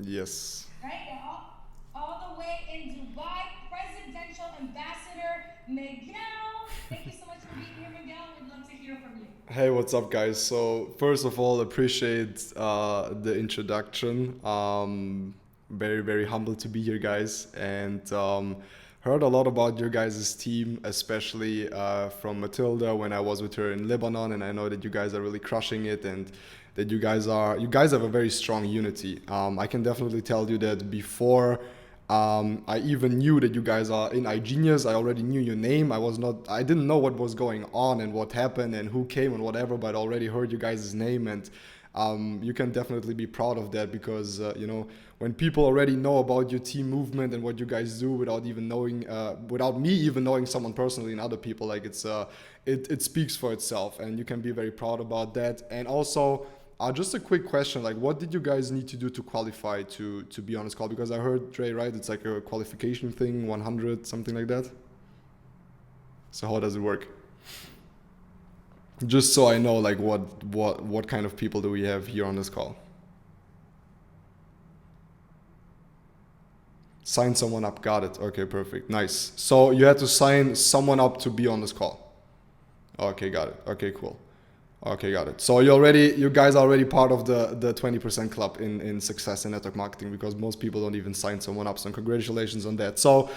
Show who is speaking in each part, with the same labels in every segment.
Speaker 1: Yes.
Speaker 2: Right? Yeah, all the way in Dubai, Presidential Ambassador Miguel. Thank you so much for being here, Miguel. We'd love to hear from you.
Speaker 1: Hey, what's up, guys? So, first of all, appreciate the introduction. Very, very humble to be here, guys. And heard a lot about your guys' team, especially from Matilda when I was with her in Lebanon. And I know that you guys are really crushing it and that you guys have a very strong unity. I can definitely tell you that before I even knew that you guys are in iGenius. I already knew your name. I didn't know what was going on and what happened and who came and whatever, but I already heard you guys' name. And you can definitely be proud of that because, when people already know about your team movement and what you guys do without me even knowing someone personally and other people, like it speaks for itself and you can be very proud about that. And also, just a quick question, like what did you guys need to do to qualify to be on this call? Because I heard Dre, right? It's like a qualification thing, 100, something like that. So how does it work? Just so I know, like what kind of people do we have here on this call? Sign someone up. Got it. Okay, perfect. Nice. So you had to sign someone up to be on this call. Okay, got it. Okay, cool. Okay, got it. So you guys are already part of the 20% club in success in network marketing because most people don't even sign someone up. So congratulations on that. So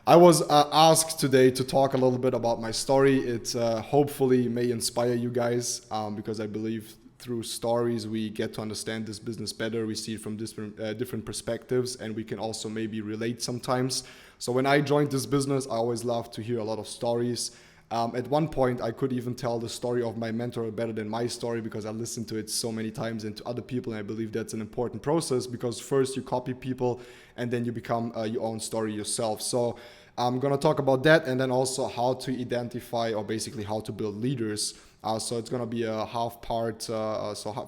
Speaker 1: I was asked today to talk a little bit about my story. It hopefully may inspire you guys because I believe through stories we get to understand this business better. We see it from different perspectives, and we can also maybe relate sometimes. So when I joined this business, I always loved to hear a lot of stories. At one point, I could even tell the story of my mentor better than my story because I listened to it so many times and to other people. And I believe that's an important process because first you copy people and then you become your own story yourself. So I'm going to talk about that and then also how to identify or basically how to build leaders. So it's going to be a half part.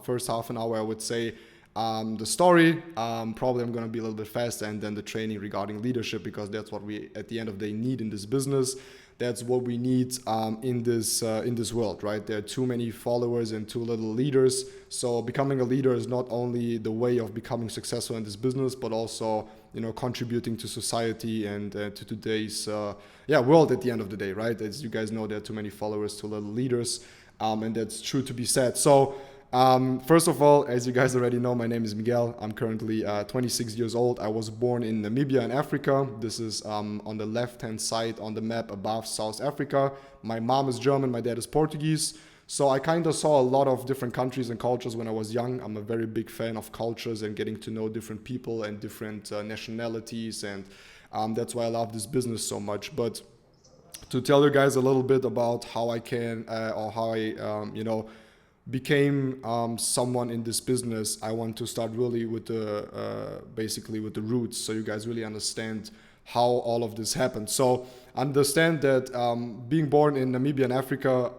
Speaker 1: First half an hour, I would say the story. Probably I'm going to be a little bit faster, and then the training regarding leadership because that's what we at the end of the day need in this business. That's what we need in this world, right? There are too many followers and too little leaders. So becoming a leader is not only the way of becoming successful in this business, but also contributing to society and to today's world at the end of the day, right? As you guys know, there are too many followers, too little leaders, and that's true to be said. So first of all, as you guys already know, my name is Miguel. I'm currently 26 years old. I was born in Namibia in Africa. This is on the left-hand side on the map above South Africa. My mom is German, my dad is Portuguese. So I kind of saw a lot of different countries and cultures when I was young. I'm a very big fan of cultures and getting to know different people and different nationalities. And that's why I love this business so much. But to tell you guys a little bit about how I can or how I, became someone in this business, I want to start really with the basically with the roots, so you guys really understand how all of this happened. So understand that being born in Namibia and Africa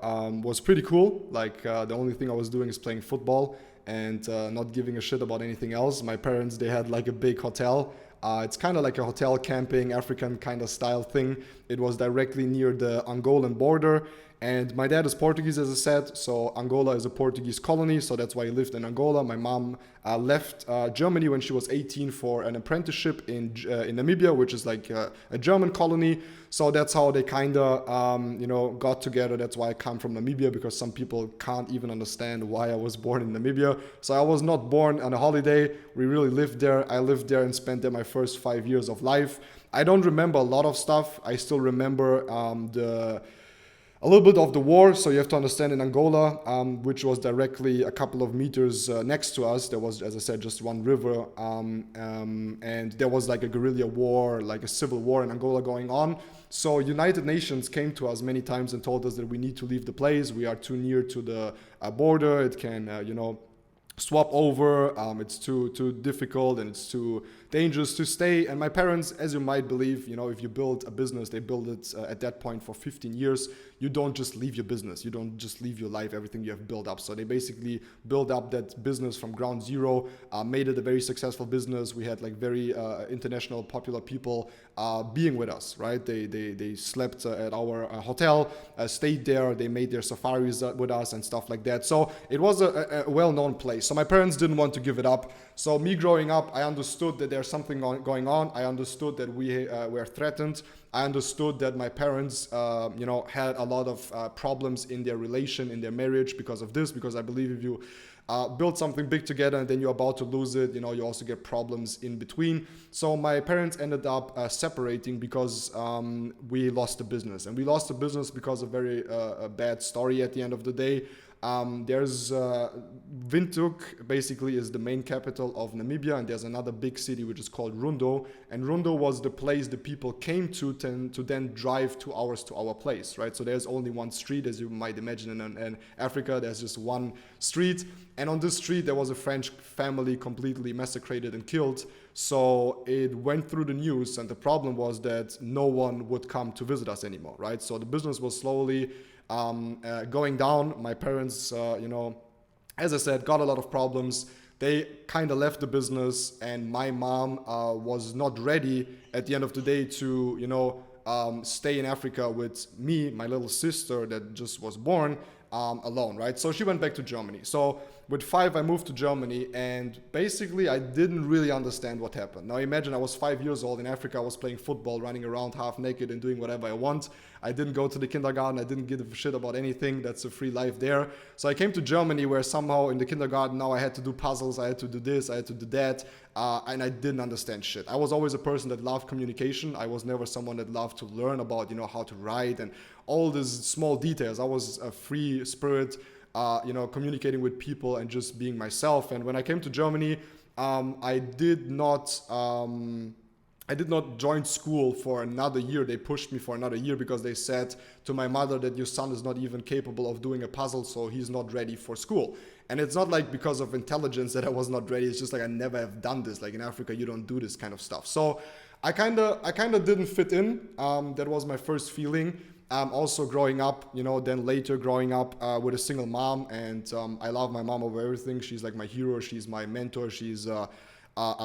Speaker 1: was pretty cool. Like the only thing I was doing is playing football and not giving a shit about anything else. My parents, they had like a big hotel. It's kind of like a hotel camping African kind of style thing. It was directly near the Angolan border. And my dad is Portuguese, as I said, so Angola is a Portuguese colony, so that's why he lived in Angola. My mom left Germany when she was 18 for an apprenticeship in Namibia, which is like a German colony. So that's how they kind of, got together. That's why I come from Namibia, because some people can't even understand why I was born in Namibia. So I was not born on a holiday. We really lived there. I lived there and spent there my first 5 years of life. I don't remember a lot of stuff. I still remember a little bit of the war. So you have to understand, in Angola, which was directly a couple of meters next to us, there was, as I said, just one river, and there was like a guerrilla war, like a civil war in Angola going on. So United Nations came to us many times and told us that we need to leave the place. We are too near to the border. It can, swap over. It's too difficult and it's too dangerous to stay. And my parents, as you might believe, you know, if you build a business, they build it at that point for 15 years. You don't just leave your business. You don't just leave your life, everything you have built up. So they basically built up that business from ground zero, made it a very successful business. We had like very international popular people being with us, right? They slept at our hotel, stayed there. They made their safaris with us and stuff like that. So it was a well-known place. So my parents didn't want to give it up. So me growing up, I understood that there's something going on. I understood that we were threatened. I understood that my parents, you know, had a lot of problems in their relation, in their marriage because of this. Because I believe if you build something big together and then you're about to lose it, you know, you also get problems in between. So my parents ended up separating because we lost the business, and we lost the business because of a bad story at the end of the day. There's Windhoek basically is the main capital of Namibia, and there's another big city which is called Rundo, and Rundo was the place the people came to then drive 2 hours to our place, right? So there's only one street, as you might imagine in Africa. There's just one street, and on this street there was a French family completely massacred and killed. So it went through the news, and the problem was that no one would come to visit us anymore, right? So the business was slowly going down. My parents, you know, as I said, got a lot of problems. They kind of left the business, and my mom was not ready at the end of the day to, you know, stay in Africa with me, my little sister that just was born, alone, right? So she went back to Germany. So with 5, I moved to Germany, and basically I didn't really understand what happened. Now imagine I was 5 years old in Africa. I was playing football, running around half naked and doing whatever I want. I didn't go to the kindergarten. I didn't give a shit about anything. That's a free life there. So I came to Germany, where somehow in the kindergarten now I had to do puzzles. I had to do this. I had to do that. And I didn't understand shit. I was always a person that loved communication. I was never someone that loved to learn about, you know, how to write and all these small details. I was a free spirit, you know, communicating with people and just being myself. And when I came to Germany, I did not join school for another year. They pushed me for another year because they said to my mother that your son is not even capable of doing a puzzle, so he's not ready for school. And it's not like because of intelligence that I was not ready. It's just like I never have done this. Like in Africa, you don't do this kind of stuff. So I kind of didn't fit in. That was my first feeling. Also growing up, you know, then later growing up with a single mom, and I love my mom over everything. She's like my hero. She's my mentor. She's a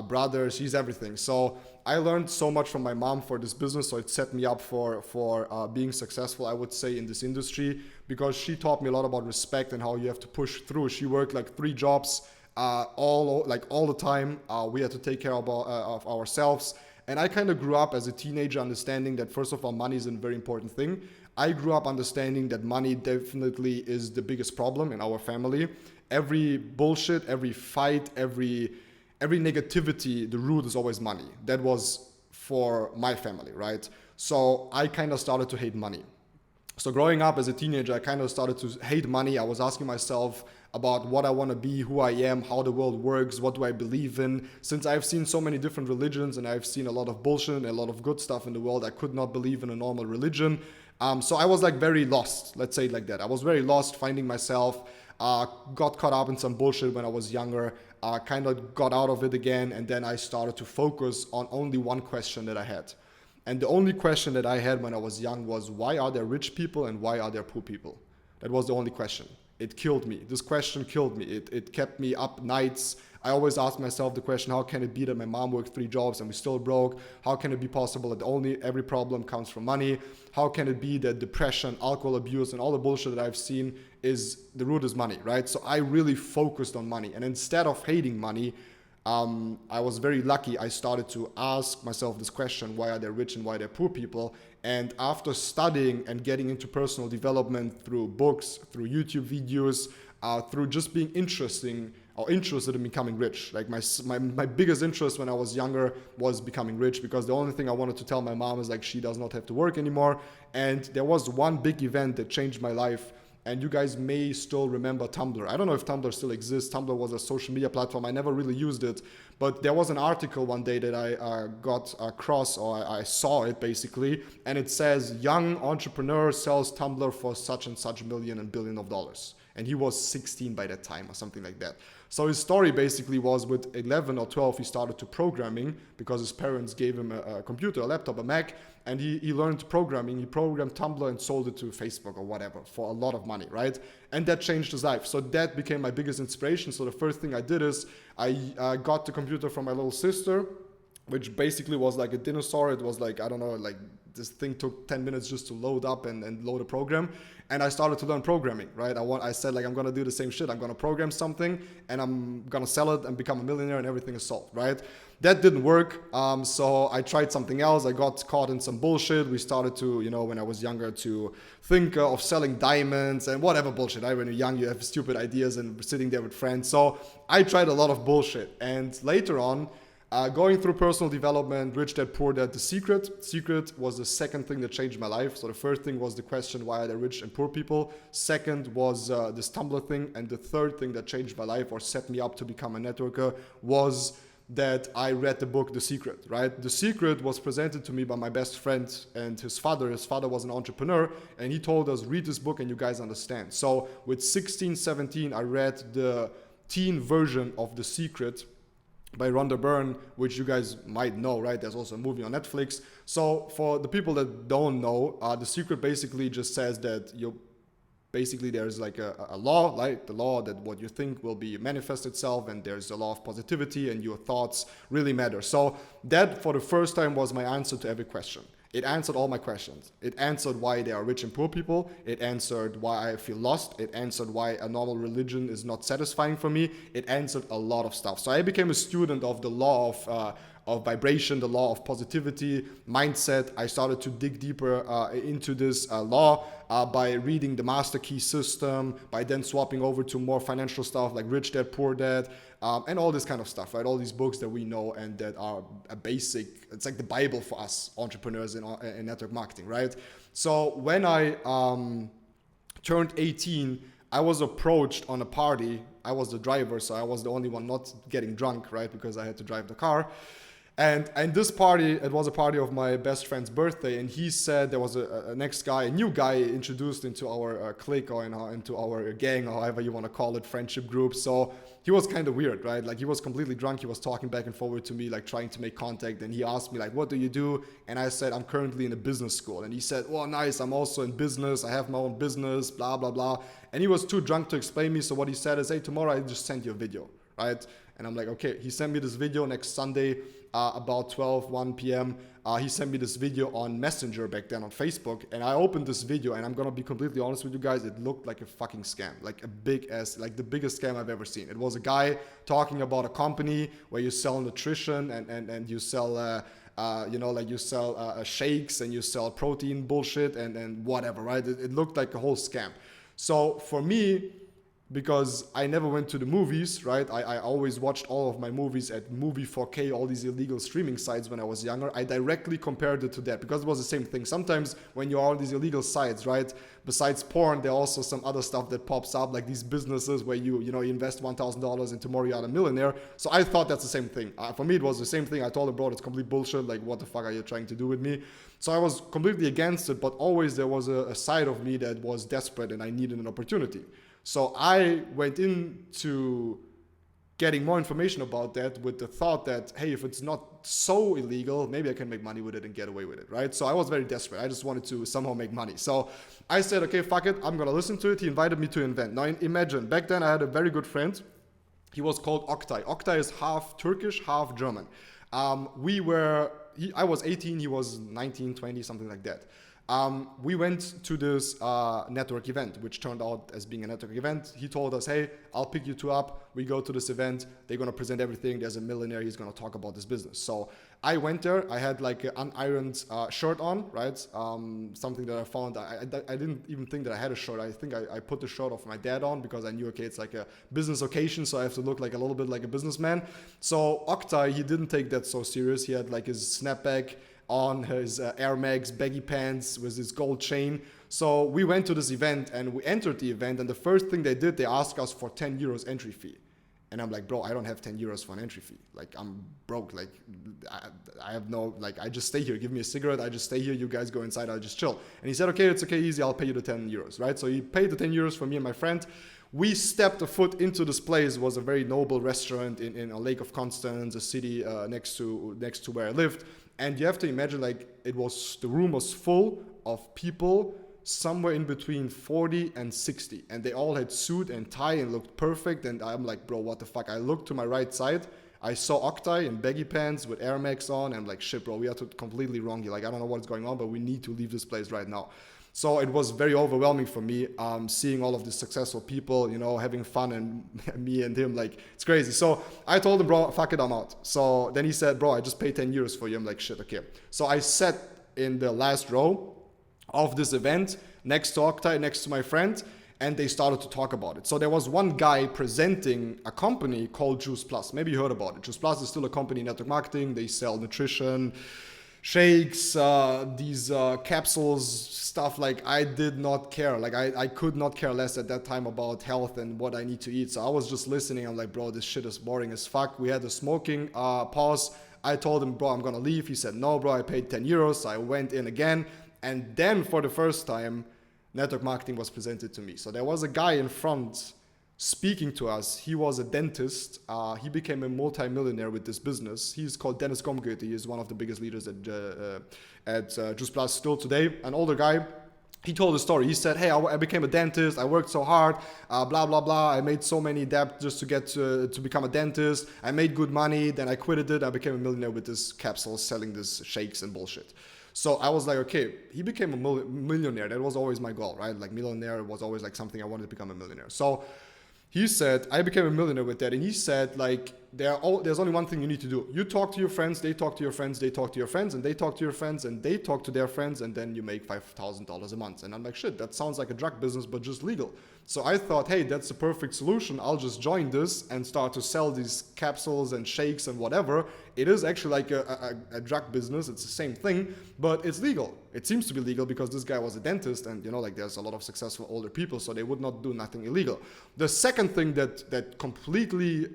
Speaker 1: brother. She's everything. So I learned so much from my mom for this business. So it set me up for being successful, I would say, in this industry, because she taught me a lot about respect and how you have to push through. She worked like 3 jobs all the time. We had to take care of ourselves. And I kind of grew up as a teenager understanding that, first of all, money is a very important thing. I grew up understanding that money definitely is the biggest problem in our family. Every bullshit, every fight, every negativity, the root is always money. That was for my family, right? So I kind of started to hate money. So growing up as a teenager, I kind of started to hate money. I was asking myself about what I want to be, who I am, how the world works, what do I believe in. Since I've seen so many different religions and I've seen a lot of bullshit and a lot of good stuff in the world, I could not believe in a normal religion. So I was like very lost, let's say it like that. I was very lost finding myself, got caught up in some bullshit when I was younger, kind of got out of it again, and then I started to focus on only one question that I had. And the only question that I had when I was young was, why are there rich people and why are there poor people? That was the only question. It killed me. This question killed me. It kept me up nights. I always asked myself the question, how can it be that my mom worked 3 jobs and we still broke? How can it be possible that every problem comes from money? How can it be that depression, alcohol abuse, and all the bullshit that I've seen the root is money, right? So I really focused on money. And instead of hating money, I was very lucky. I started to ask myself this question, why are there rich and why are there poor people? And after studying and getting into personal development through books, through YouTube videos, through just being interested in becoming rich. Like my biggest interest when I was younger was becoming rich, because the only thing I wanted to tell my mom is like, she does not have to work anymore. And there was one big event that changed my life. And you guys may still remember Tumblr. I don't know if Tumblr still exists. Tumblr was a social media platform. I never really used it. But there was an article one day that I got across, or I saw it basically. And it says, young entrepreneur sells Tumblr for such and such million and billion of dollars. and he was 16 by that time or something like that. So his story basically was with 11 or 12 he started to programming because his parents gave him a computer, a laptop, a Mac, and he learned programming. He programmed Tumblr and sold it to Facebook or whatever for a lot of money, right? And that changed his life. So that became my biggest inspiration. So the first thing I did is I got the computer from my little sister, which basically was like a dinosaur. It was like, I don't know, like this thing took 10 minutes just to load up and load a program. And I started to learn programming, right? I said like, I'm gonna do the same shit. I'm gonna program something and I'm gonna sell it and become a millionaire and everything is solved, right? That didn't work. So I tried something else. I got caught in some bullshit. We started to, you know, when I was younger, to think of selling diamonds and whatever bullshit. When you're young, you have stupid ideas and sitting there with friends. So I tried a lot of bullshit. And later on, going through personal development, Rich Dad Poor Dad, The Secret. Secret was the second thing that changed my life. So the first thing was the question, why are there rich and poor people? Second was this Tumblr thing. And the third thing that changed my life or set me up to become a networker was that I read the book The Secret, right? The Secret was presented to me by my best friend and his father. His father was an entrepreneur and he told us, read this book and you guys understand. So with 16, 17, I read the teen version of The Secret by Rhonda Byrne, which you guys might know, right? There's also a movie on Netflix. So for the people that don't know, The Secret basically just says that there's like a law, like the law that what you think will be manifest itself, and there's a law of positivity and your thoughts really matter. So that for the first time was my answer to every question. It answered all my questions. It answered why there are rich and poor people. It answered why I feel lost. It answered why a normal religion is not satisfying for me. It answered a lot of stuff. So I became a student of the law of vibration, the law of positivity, mindset. I started to dig deeper into this law by reading the Master Key System, by then swapping over to more financial stuff like Rich Dad, Poor Dad, and all this kind of stuff, right? All these books that we know and that are a basic, it's like the Bible for us entrepreneurs in network marketing, right? So when I turned 18, I was approached on a party. I was the driver, so I was the only one not getting drunk, right? Because I had to drive the car. And this party, it was a party of my best friend's birthday, and he said there was a next guy, a new guy introduced into our clique or into our gang, or however you want to call it, friendship group. So he was kind of weird, right? Like he was completely drunk. He was talking back and forward to me, like trying to make contact. And he asked me like, what do you do? And I said, I'm currently in a business school. And he said, oh, nice. I'm also in business. I have my own business, blah, blah, blah. And he was too drunk to explain me. So what he said is, hey, tomorrow I just sent you a video, right? And I'm like, okay. He sent me this video next Sunday, about 1 p.m. He sent me this video on Messenger back then on Facebook, and I opened this video, and I'm gonna be completely honest with you guys, it looked like a fucking scam, like a big ass, like the biggest scam I've ever seen. It was a guy talking about a company where you sell nutrition and you sell you sell shakes and you sell protein bullshit and whatever, right? It looked like a whole scam. So for me, because I never went to the movies, right? I always watched all of my movies at Movie 4K, all these illegal streaming sites when I was younger. I directly compared it to that because it was the same thing. Sometimes when you're on these illegal sites, right? Besides porn, there are also some other stuff that pops up, like these businesses where you invest $1,000 and tomorrow you're a millionaire. So I thought that's the same thing. For me, it was the same thing. I told him, bro, it's complete bullshit. Like, what the fuck are you trying to do with me? So I was completely against it, but always there was a side of me that was desperate and I needed an opportunity. So I went into getting more information about that with the thought that, hey, if it's not so illegal, maybe I can make money with it and get away with it, right? So I was very desperate. I just wanted to somehow make money. So I said, okay, fuck it. I'm going to listen to it. He invited me to an event. Now imagine, back then I had a very good friend. He was called Oktay. Oktay is half Turkish, half German. I was 18, he was 19, 20, something like that. We went to this network event, which turned out as being a network event. He told us, hey, I'll pick you two up. We go to this event. They're going to present everything. There's a millionaire. He's going to talk about this business. So I went there. I had like an unironed shirt on, right? Something that I found. I didn't even think that I had a shirt. I think I put the shirt of my dad on because I knew, okay, it's like a business occasion. So I have to look like a little bit like a businessman. So Oktay, he didn't take that so serious. He had like his snapback on, his Air Max baggy pants with his gold chain. So we went to this event and we entered the event, and the first thing they did, they asked us for 10 euros entry fee. And I'm like, bro, I don't have 10 euros for an entry fee. Like, I'm broke. Like, I have no, like, I just stay here. Give me a cigarette. I just stay here. You guys go inside. I'll just chill. And he said, okay, it's okay, easy. I'll pay you the 10 euros, right? So he paid the 10 euros for me and my friend. We stepped a foot into this place. It was a very noble restaurant in a Lake of Constance, a city next to where I lived. And you have to imagine, like, the room was full of people somewhere in between 40 and 60, and they all had suit and tie and looked perfect. And I'm like, bro, what the fuck? I looked to my right side, I saw Oktay in baggy pants with Air Max on, and I'm like, shit, bro, we are completely wrong here. Like, I don't know what's going on, but we need to leave this place right now. So it was very overwhelming for me, seeing all of these successful people, you know, having fun, and me and him, like, it's crazy. So I told him, bro, fuck it, I'm out. So then he said, bro, I just paid 10 euros for you. I'm like, shit, okay. So I sat in the last row of this event next to Oktay, next to my friend, and they started to talk about it. So there was one guy presenting a company called Juice Plus. Maybe you heard about it. Juice Plus is still a company in network marketing. They sell nutrition, shakes, these capsules, stuff. Like, I did not care. Like, I could not care less at that time about health and what I need to eat. So I was just listening. I'm like, bro, this shit is boring as fuck. We had a smoking pause. I told him, bro, I'm gonna leave. He said, no, bro, I paid 10 euros. So I went in again. And then for the first time, network marketing was presented to me. So there was a guy in front speaking to us. He was a dentist. He became a multi-millionaire with this business. He's called Dennis Gomgoethe. He is one of the biggest leaders at Juice Plus still today. An older guy. He told a story. He said, hey, I became a dentist. I worked so hard, blah, blah, blah. I made so many debt just to get to become a dentist. I made good money. Then I quitted it. I became a millionaire with this capsule, selling this shakes and bullshit. So I was like, okay, he became a millionaire. That was always my goal, right? Like, millionaire was always like something I wanted to become a millionaire. So he said, I became a millionaire with that. And he said, like, there's only one thing you need to do. You talk to your friends, they talk to your friends, they talk to your friends, and they talk to your friends, and they talk to their friends, and then you make $5,000 a month. And I'm like, shit, that sounds like a drug business, but just legal. So I thought, hey, that's the perfect solution. I'll just join this and start to sell these capsules and shakes and whatever. It is actually like a drug business. It's the same thing, but it's legal. It seems to be legal because this guy was a dentist, and, you know, like, there's a lot of successful older people, so they would not do nothing illegal. The second thing that completely,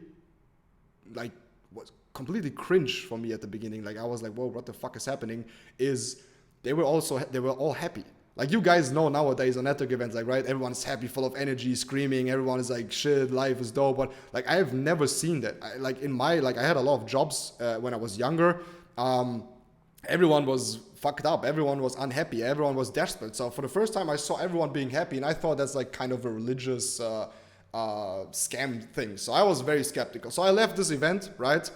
Speaker 1: like, was completely cringe for me at the beginning, like, I was like, whoa, what the fuck is happening, is they were all happy. Like, you guys know nowadays on network events, like, right, everyone's happy, full of energy, screaming, everyone is like, shit, life is dope. But, like, I have never seen that. I had a lot of jobs when I was younger. Everyone was fucked up, everyone was unhappy, everyone was desperate. So for the first time I saw everyone being happy, and I thought that's like kind of a religious scam thing. So I was very skeptical. So I left this event, right,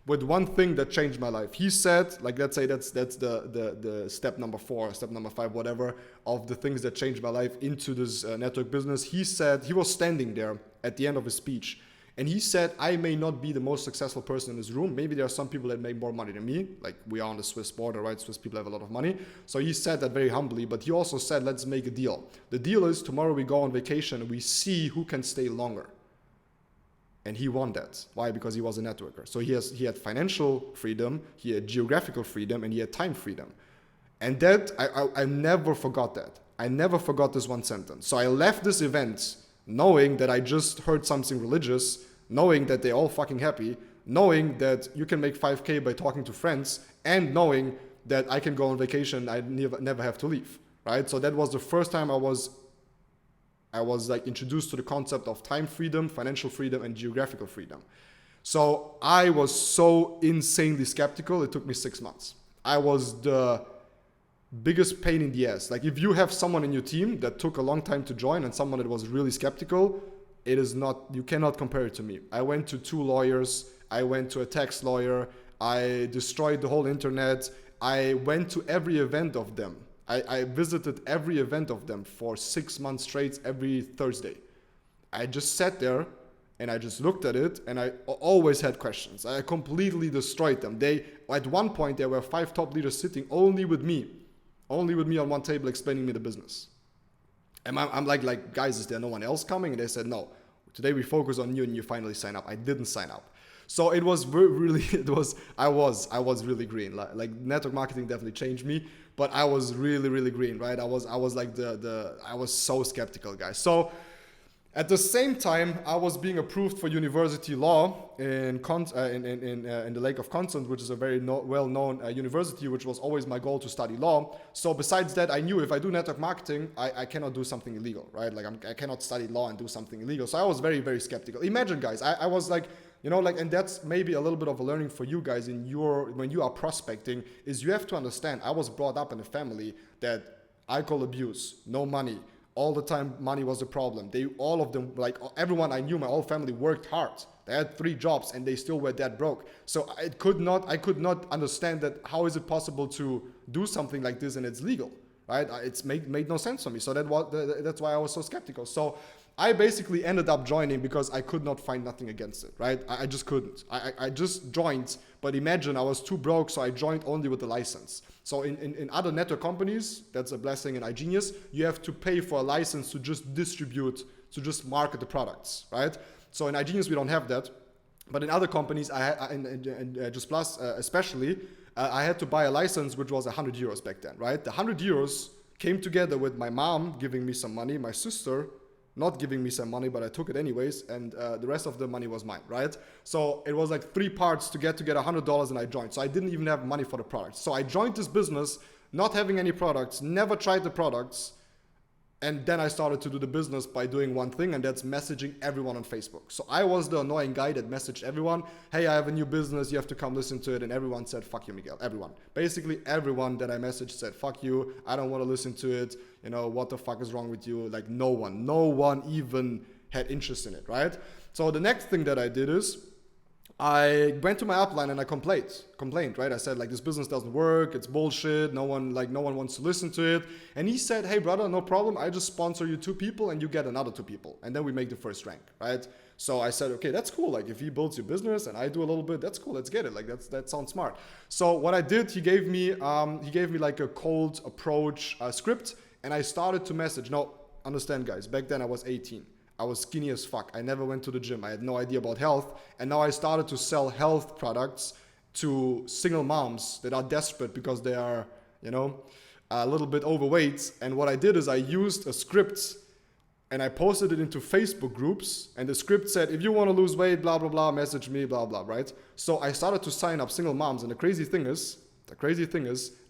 Speaker 1: with one thing that changed my life. He said, like, let's say that's the step number 4, step number 5, whatever, of the things that changed my life into this network business. He said, he was standing there at the end of his speech, and he said, I may not be the most successful person in this room. Maybe there are some people that make more money than me. Like, we are on the Swiss border, right? Swiss people have a lot of money. So he said that very humbly, but he also said, let's make a deal. The deal is, tomorrow we go on vacation and we see who can stay longer. And he won that. Why? Because he was a networker. So he had financial freedom, he had geographical freedom, and he had time freedom. And that, I never forgot that. I never forgot this one sentence. So I left this event knowing that I just heard something religious, knowing that they're all fucking happy, knowing that you can make 5K by talking to friends, and knowing that I can go on vacation, I never have to leave, right? So that was the first time I was like introduced to the concept of time freedom, financial freedom, and geographical freedom. So I was so insanely skeptical, it took me 6 months. I was the biggest pain in the ass. Like, if you have someone in your team that took a long time to join and someone that was really skeptical, it is not, you cannot compare it to me. I went to 2 lawyers, I went to a tax lawyer, I destroyed the whole internet, I went to every event of them. I visited every event of them for 6 months straight every Thursday. I just sat there and I just looked at it, and I always had questions. I completely destroyed them. At one point, there were 5 top leaders sitting only with me on one table explaining me the business. And I'm like, guys, is there no one else coming? And they said, no, today we focus on you and you finally sign up. I didn't sign up. So it was really, I was really green. Like network marketing definitely changed me, but I was really, really green, right? I was like I was so skeptical, guys. So At the same time, I was being approved for university law in the Lake of Constance, which is a very well-known university, which was always my goal to study law. So besides that, I knew if I do network marketing, I cannot do something illegal, right? Like I cannot study law and do something illegal. So I was very, very skeptical. Imagine, guys, I was like, you know, like, and that's maybe a little bit of a learning for you guys when you are prospecting, is you have to understand, I was brought up in a family that alcohol abuse, no money, all the time money was a problem. All of them, like everyone I knew, my whole family worked hard. They had 3 jobs and they still were that broke. So I could not understand that how is it possible to do something like this and it's legal, right? It's made no sense for me. So that's why I was so skeptical. So I basically ended up joining because I could not find nothing against it, right? I just couldn't. I just joined, but imagine I was too broke, so I joined only with the license. So in other network companies, that's a blessing in iGenius, you have to pay for a license to just distribute, to just market the products, right? So in iGenius, we don't have that. But in other companies, in Just Plus especially, I had to buy a license, which was 100 euros back then, right? The 100 euros came together with my mom giving me some money, my sister not giving me some money, but I took it anyways, and the rest of the money was mine, right? So it was like 3 parts to get $100, and I joined. So I didn't even have money for the products. So I joined this business, not having any products, never tried the products, and then I started to do the business by doing one thing, and that's messaging everyone on Facebook. So I was the annoying guy that messaged everyone, hey, I have a new business, you have to come listen to it, and everyone said, fuck you, Miguel, everyone. Basically, everyone that I messaged said, fuck you, I don't want to listen to it, you know, what the fuck is wrong with you? Like, no one even had interest in it, right? So the next thing that I did is, I went to my upline and I complained, right? I said, like, this business doesn't work, it's bullshit, no one wants to listen to it. And he said, hey brother, no problem, I just sponsor you 2 people and you get another 2 people. And then we make the first rank, right? So I said, okay, that's cool. Like, if he builds your business and I do a little bit, that's cool, let's get it. Like, that sounds smart. So what I did, he gave me like a cold approach script, and I started to message. Now, understand guys, back then I was 18. I was skinny as fuck. I never went to the gym. I had no idea about health. And now I started to sell health products to single moms that are desperate because they are, you know, a little bit overweight. And what I did is I used a script and I posted it into Facebook groups. And the script said, if you want to lose weight, blah, blah, blah, message me, blah, blah, right? So I started to sign up single moms. And the crazy thing is,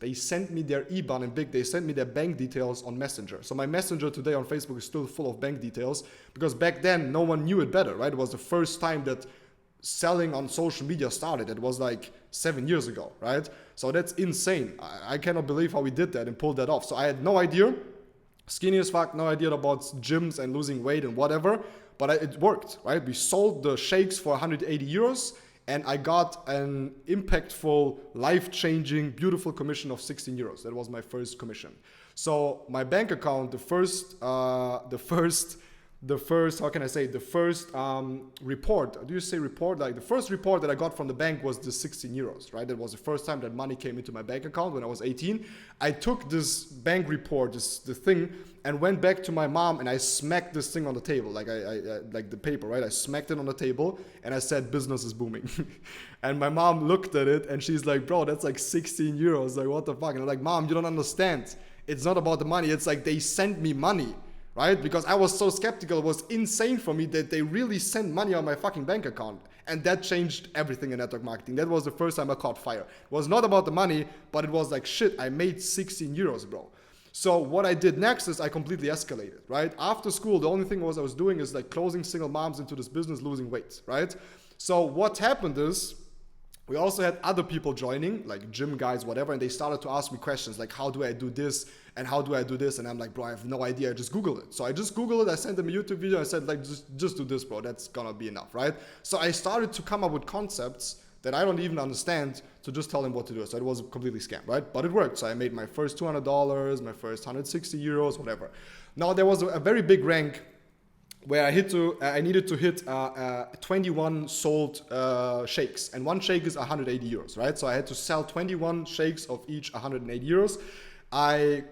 Speaker 1: they sent me their IBAN and they sent me their bank details on Messenger. So my Messenger today on Facebook is still full of bank details because back then no one knew it better, right? It was the first time that selling on social media started. It was like 7 years ago, right? So that's insane. I cannot believe how we did that and pulled that off. So I had no idea, skinny as fuck, no idea about gyms and losing weight and whatever, but it worked, right? We sold the shakes for 180 euros. And I got an impactful, life-changing, beautiful commission of 16 euros. That was my first commission. So my bank account, the first report, do you say report? Like the first report that I got from the bank was the 16 euros, right? That was the first time that money came into my bank account when I was 18. I took this bank report, the thing, and went back to my mom and I smacked this thing on the table, like like the paper, right? I smacked it on the table and I said, business is booming. And my mom looked at it and she's like, bro, that's like 16 euros. Like, what the fuck? And I'm like, mom, you don't understand. It's not about the money. It's like they sent me money. Right? Because I was so skeptical, it was insane for me that they really sent money on my fucking bank account. And that changed everything in network marketing. That was the first time I caught fire. It was not about the money, but it was like, shit, I made 16 euros, bro. So what I did next is I completely escalated, right? After school, the only thing I was doing is like closing single moms into this business, losing weight, right? So what happened is, we also had other people joining, like gym guys, whatever, and they started to ask me questions like, how do I do this? And how do I do this? And I'm like, bro, I have no idea. I just Googled it. So I just Googled it. I sent them a YouTube video. I said, like, just do this, bro. That's gonna be enough, right? So I started to come up with concepts that I don't even understand to just tell them what to do. So it was a completely scam, right? But it worked. So I made my first $200, my first 160 euros, whatever. Now there was a very big rank where I needed to hit 21 sold shakes, and one shake is 180 euros, right? So I had to sell 21 shakes of each 180 euros. I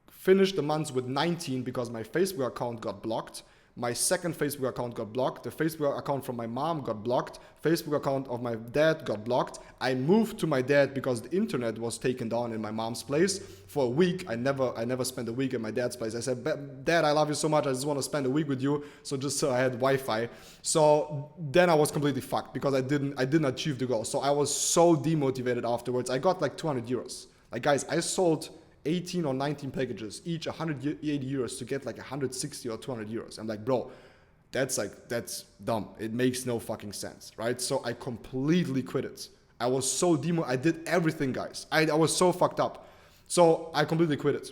Speaker 1: finished the month with 19 because my Facebook account got blocked. My second Facebook account got blocked. The Facebook account from my mom got blocked. Facebook account of my dad got blocked. I moved to my dad because the internet was taken down in my mom's place for a week. I never spent a week at my dad's place. I said, Dad, I love you so much. I just want to spend a week with you. So just so I had Wi-Fi. So then I was completely fucked because I didn't achieve the goal. So I was so demotivated afterwards. I got like 200 euros. Like guys, I sold 18 or 19 packages, each 180 euros to get like 160 or 200 euros. I'm like, bro, that's dumb. It makes no fucking sense, right? So I completely quit it. I was so I did everything, guys. I was so fucked up. So I completely quit it.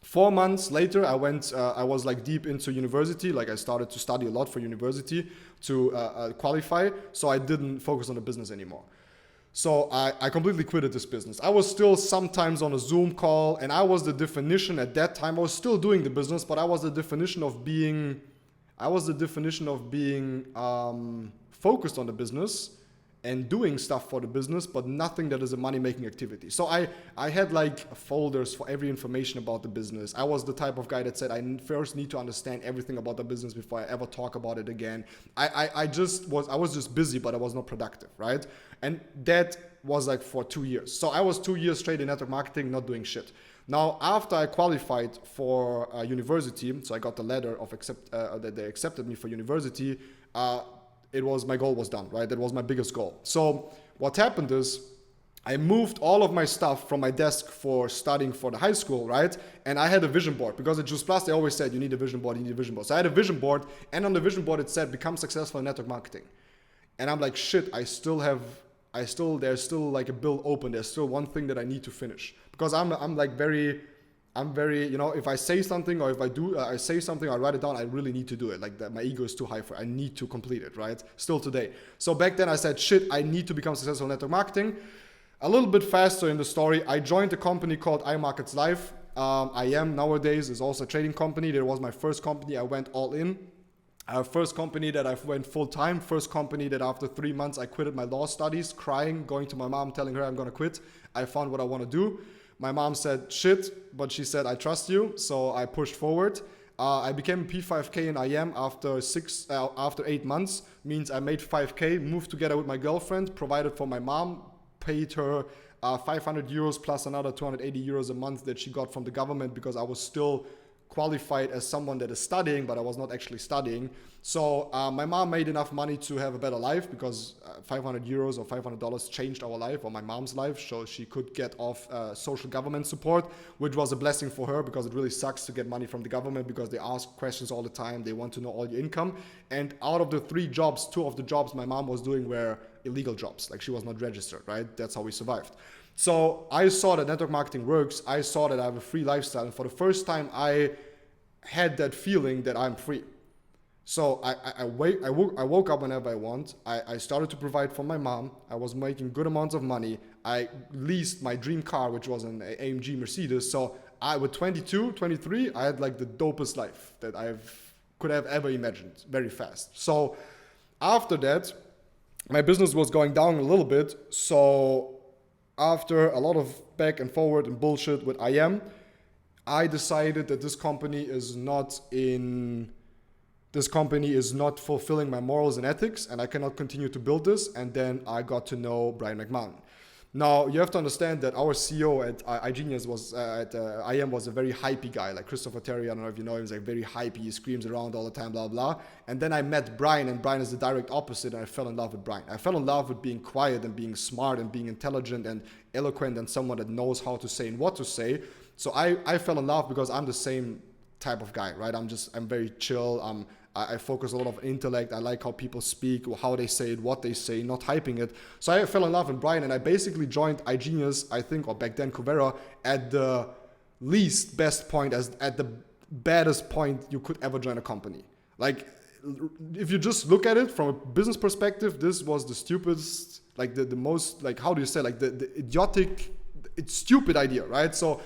Speaker 1: 4 months later, I was like deep into university. Like I started to study a lot for university to qualify. So I didn't focus on the business anymore. So I completely quitted this business. I was still sometimes on a Zoom call, and I was the definition at that time. I was still doing the business, but I was the definition of being focused on the business and doing stuff for the business, but nothing that is a money-making activity. So I had like folders for every information about the business. I was the type of guy that said I first need to understand everything about the business before I ever talk about it again. I was just busy, but I was not productive, right? And that was like for 2 years. So I was 2 years straight in network marketing, not doing shit. Now, after I qualified for university, so I got the letter of that they accepted me for university, my goal was done, right? That was my biggest goal. So what happened is I moved all of my stuff from my desk for studying for the high school, right? And I had a vision board because at Juice Plus, they always said, you need a vision board. So I had a vision board, and on the vision board, it said, become successful in network marketing. And I'm like, shit, there's still like a bill open. There's still one thing that I need to finish because I'm very, you know, if I say something or if I say something, I write it down, I really need to do it. Like that, my ego is too high for it. I need to complete it, right? Still today. So back then I said, shit, I need to become successful in network marketing. A little bit faster in the story, I joined a company called iMarkets Live. IM nowadays is also a trading company. That was my first company. I went all in. First company that I went full time. First company that after 3 months I quitted my law studies, crying, going to my mom, telling her I'm going to quit. I found what I want to do. My mom said, shit, but she said, I trust you. So I pushed forward. I became a P5K in IM after 8 months. Means I made 5K, moved together with my girlfriend, provided for my mom, paid her 500 euros plus another 280 euros a month that she got from the government because I was still qualified as someone that is studying, but I was not actually studying. So my mom made enough money to have a better life because 500 euros or $500 changed our life or my mom's life. So she could get off social government support, which was a blessing for her because it really sucks to get money from the government because they ask questions all the time. They want to know all your income. And out of the 3 jobs, 2 of the jobs my mom was doing were illegal jobs. Like she was not registered, right? That's how we survived. So I saw that network marketing works. I saw that I have a free lifestyle. And for the first time, I had that feeling that I'm free. So I woke up whenever I want. I started to provide for my mom. I was making good amounts of money. I leased my dream car, which was an AMG Mercedes. So with 22, 23, I had like the dopest life that could have ever imagined very fast. So after that, my business was going down a little bit. So after a lot of back and forward and bullshit with IM, I decided that this company is not fulfilling my morals and ethics, and I cannot continue to build this. And then I got to know Brian McMahon. Now you have to understand that our CEO at iGenius IM was a very hypey guy, like Christopher Terry. I don't know if you know him. He's like very hypey. He screams around all the time, blah blah. And then I met Brian, and Brian is the direct opposite. And I fell in love with Brian. I fell in love with being quiet and being smart and being intelligent and eloquent and someone that knows how to say and what to say. So I fell in love because I'm the same type of guy, right? I'm very chill. I focus a lot of intellect. I like how people speak, how they say it, what they say, not hyping it. So I fell in love with Brian, and I basically joined iGenius, I think, or back then Cuvera, at the least best point, at the baddest point you could ever join a company. Like, if you just look at it from a business perspective, this was the stupidest, like the most, like, how do you say, like the idiotic, it's stupid idea, right? So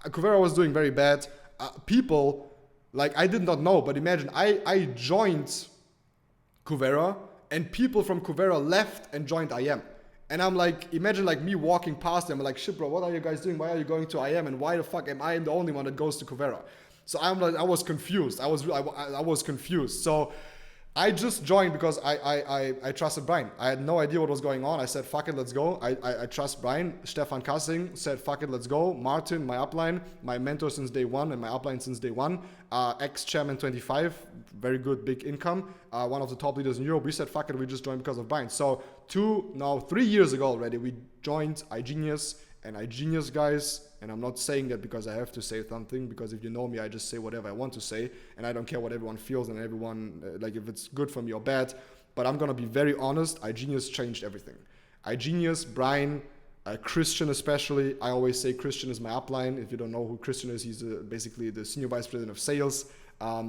Speaker 1: Cuvera was doing very bad. People, like, I did not know, but imagine I joined Cuvera and people from Cuvera left and joined IM. And I'm like, imagine like me walking past them, like, shit bro, what are you guys doing? Why are you going to IM? And why the fuck am I the only one that goes to Cuvera? So I'm like, I was confused. I was confused. So I just joined because I trusted Brian. I had no idea what was going on. I said, fuck it, let's go. I trust Brian. Stefan Kassing said, fuck it, let's go. Martin, my upline, my mentor since day one and my upline since day one. Ex-chairman 25, very good, big income. One of the top leaders in Europe. We said, fuck it, we just joined because of Brian. So 3 years ago already, we joined iGenius. And iGenius, guys, and I'm not saying that because I have to say something, because if you know me, I just say whatever I want to say, and I don't care what everyone feels and everyone, like if it's good for me or bad, but I'm gonna be very honest, iGenius changed everything. iGenius, Brian, Christian especially, I always say Christian is my upline. If you don't know who Christian is, he's basically the senior vice president of sales.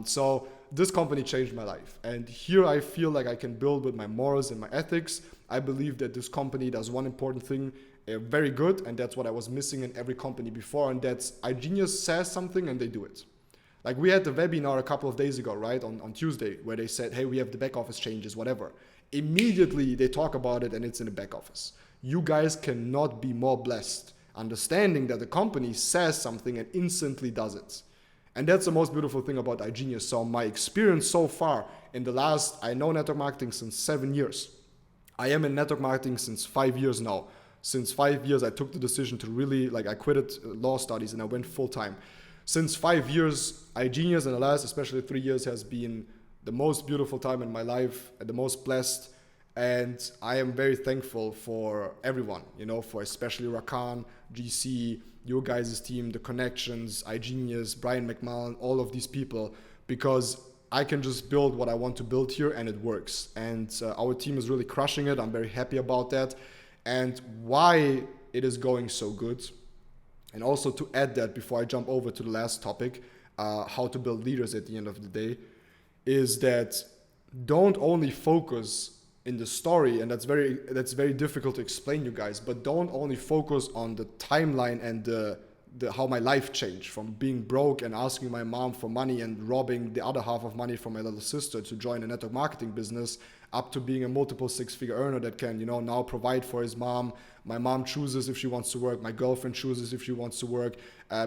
Speaker 1: So this company changed my life. And here I feel like I can build with my morals and my ethics. I believe that this company does one important thing very good, and that's what I was missing in every company before, and that's iGenius says something and they do it. Like we had the webinar a couple of days ago, right, on Tuesday, where they said, hey, we have the back office changes, whatever. Immediately they talk about it and it's in the back office. You guys cannot be more blessed understanding that the company says something and instantly does it. And that's the most beautiful thing about iGenius. So my experience so far in the last, I know network marketing since 7 years. I am in network marketing since 5 years now. Since 5 years, I took the decision to really, like I quitted law studies and I went full time. Since 5 years, iGenius in the last, especially 3 years, has been the most beautiful time in my life and the most blessed. And I am very thankful for everyone, you know, for especially Rakan, GC, your guys' team, the connections, iGenius, Brian McMullen, all of these people, because I can just build what I want to build here and it works. And our team is really crushing it. I'm very happy about that. And why it is going so good. And also to add that before I jump over to the last topic, how to build leaders at the end of the day, is that don't only focus in the story, and that's very difficult to explain, you guys, but don't only focus on the timeline and the how my life changed from being broke and asking my mom for money and robbing the other half of money from my little sister to join a network marketing business, up to being a multiple six-figure earner that can, you know, now provide for his mom. My mom chooses if she wants to work. My girlfriend chooses if she wants to work.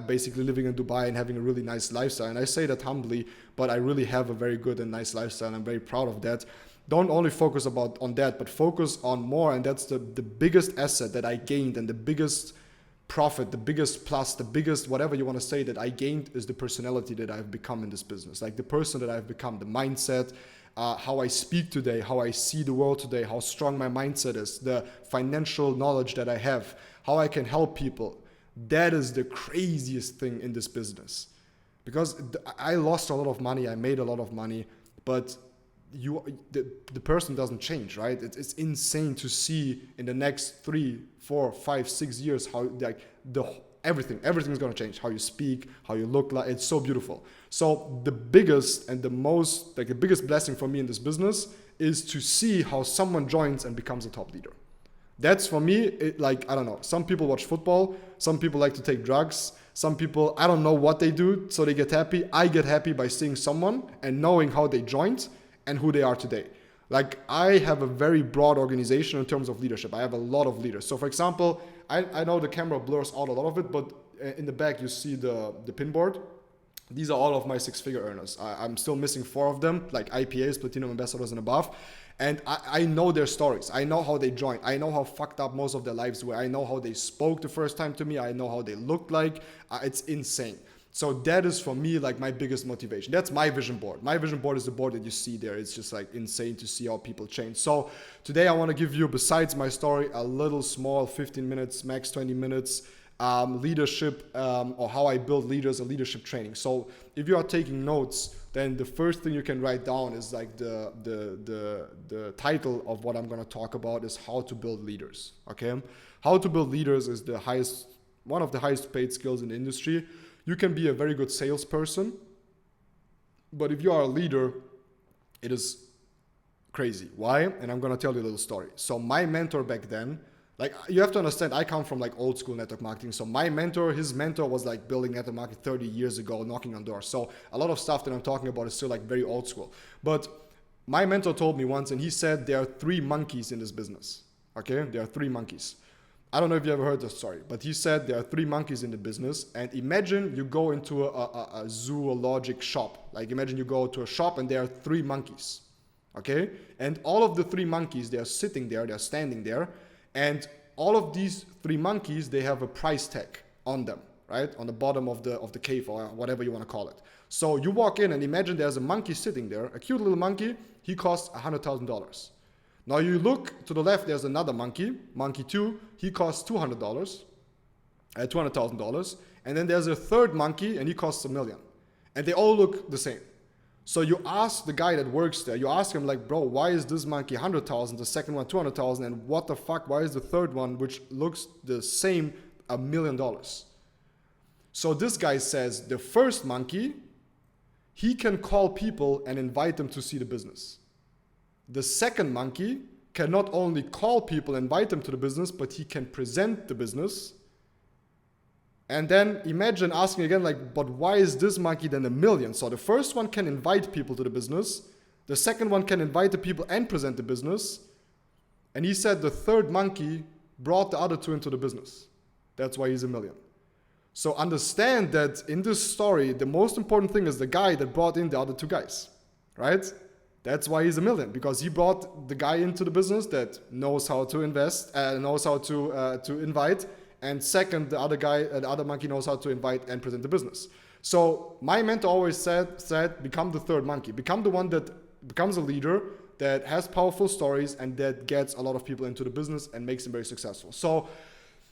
Speaker 1: Basically living in Dubai and having a really nice lifestyle. And I say that humbly, but I really have a very good and nice lifestyle. And I'm very proud of that. Don't only focus on that, but focus on more. And that's the biggest asset that I gained, and the biggest profit, the biggest plus, the biggest whatever you want to say that I gained is the personality that I've become in this business. Like the person that I've become, the mindset, how I speak today, how I see the world today, how strong my mindset is, the financial knowledge that I have, how I can help people. That is the craziest thing in this business. Because I lost a lot of money, I made a lot of money, but the person doesn't change, right? It's insane to see in the next 3, 4, 5, 6 years how like everything's gonna change. How you speak, how you look, like it's so beautiful. So the biggest and the most, like the biggest blessing for me in this business is to see how someone joins and becomes a top leader. That's for me, like, I don't know, some people watch football, some people like to take drugs, some people, I don't know what they do, so they get happy. I get happy by seeing someone and knowing how they joined and who they are today. Like, I have a very broad organization in terms of leadership. I have a lot of leaders. So for example, I know the camera blurs out a lot of it, but in the back you see the pin board. These are all of my six-figure earners. I'm still missing 4 of them, like IPAs, Platinum Ambassadors and above. And I know their stories. I know how they joined. I know how fucked up most of their lives were. I know how they spoke the first time to me. I know how they looked like. It's insane. So that is for me like my biggest motivation. That's my vision board. My vision board is the board that you see there. It's just like insane to see how people change. So today I want to give you, besides my story, a little small 15 minutes, max 20 minutes leadership or how I build leaders and leadership training. So if you are taking notes, then the first thing you can write down is like the title of what I'm going to talk about is how to build leaders. Okay, how to build leaders is one of the highest paid skills in the industry. You can be a very good salesperson, but if you are a leader, it is crazy. Why? And I'm going to tell you a little story. So my mentor back then, like, you have to understand, I come from like old school network marketing. So my mentor, his mentor was like building network marketing 30 years ago, knocking on doors. So a lot of stuff that I'm talking about is still like very old school. But my mentor told me once, and he said there are 3 monkeys in this business. Okay, there are 3 monkeys. I don't know if you ever heard the story, but he said there are 3 monkeys in the business, and imagine you go into a zoologic shop. Like imagine you go to a shop and there are 3 monkeys, okay? And all of the 3 monkeys, they are sitting there, they're standing there, and all of these 3 monkeys, they have a price tag on them, right? On the bottom of the cave or whatever you want to call it. So you walk in and imagine there's a monkey sitting there, a cute little monkey, he costs $100,000. Now you look to the left, there's another monkey, monkey 2, he costs $200,000, and then there's a third monkey and he costs $1 million. And they all look the same. So you ask the guy that works there, you ask him like, bro, why is this monkey 100,000, the second one 200,000, and what the fuck, why is the third one, which looks the same, $1 million? So this guy says the first monkey, he can call people and invite them to see the business. The second monkey can not only call people and invite them to the business, but he can present the business. And then imagine asking again, like, but why is this monkey then $1 million? So the first one can invite people to the business. The second one can invite the people and present the business. And he said the third monkey brought the other 2 into the business. That's why he's $1 million. So understand that in this story, the most important thing is the guy that brought in the other 2 guys, right? That's why he's $1 million, because he brought the guy into the business that knows how to invest, knows how to invite, and second, the other guy, the other monkey knows how to invite and present the business. So my mentor always said, become the third monkey, become the one that becomes a leader that has powerful stories and that gets a lot of people into the business and makes them very successful. So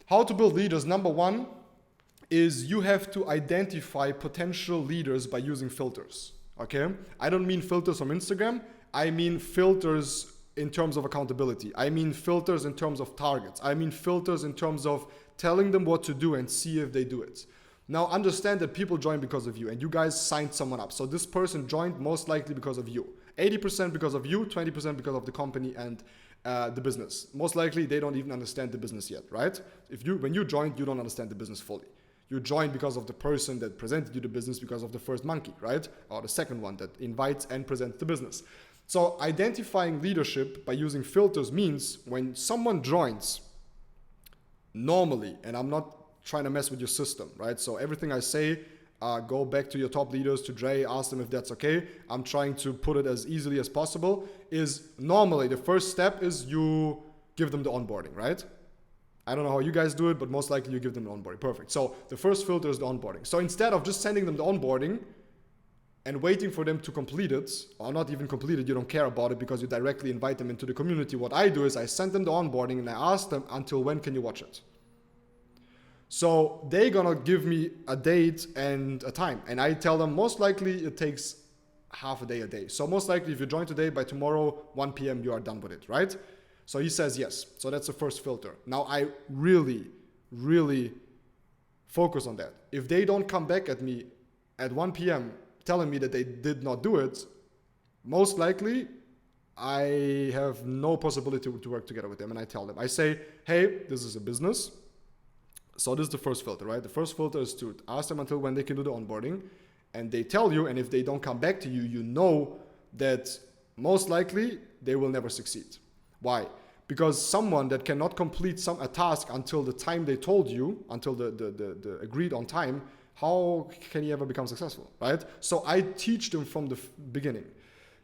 Speaker 1: how to build leaders? Number 1 is you have to identify potential leaders by using filters. Okay, I don't mean filters from Instagram. I mean filters in terms of accountability. I mean filters in terms of targets. I mean filters in terms of telling them what to do and see if they do it. Now understand that people join because of you, and you guys signed someone up. So this person joined most likely because of you. 80% because of you, 20% because of the company and the business. Most likely they don't even understand the business yet, right? When you joined, you don't understand the business fully. You joined because of the person that presented you the business, because of the first monkey, right? Or the second one that invites and presents the business. So identifying leadership by using filters means when someone joins, normally, and I'm not trying to mess with your system, right? So everything I say, go back to your top leaders, to Dre, ask them if that's okay. I'm trying to put it as easily as possible. Is normally the first step is you give them the onboarding, right? I don't know how you guys do it, but most likely you give them the onboarding. Perfect. So the first filter is the onboarding. So instead of just sending them the onboarding and waiting for them to complete it, or not even complete it, you don't care about it because you directly invite them into the community. What I do is I send them the onboarding and I ask them, until when can you watch it? So they're gonna give me a date and a time. And I tell them most likely it takes half a day. So most likely if you join today, by tomorrow, 1 p.m. you are done with it, right? So he says yes. So that's the first filter. Now I really, really focus on that. If they don't come back at me at 1 p.m. telling me that they did not do it, most likely I have no possibility to work together with them. And I tell them, I say, hey, this is a business. So this is the first filter, right? The first filter is to ask them until when they can do the onboarding. And they tell you, and if they don't come back to you, you know that most likely they will never succeed. Why? Because someone that cannot complete a task until the time they told you, until the agreed on time, how can he ever become successful, right? So I teach them from the beginning.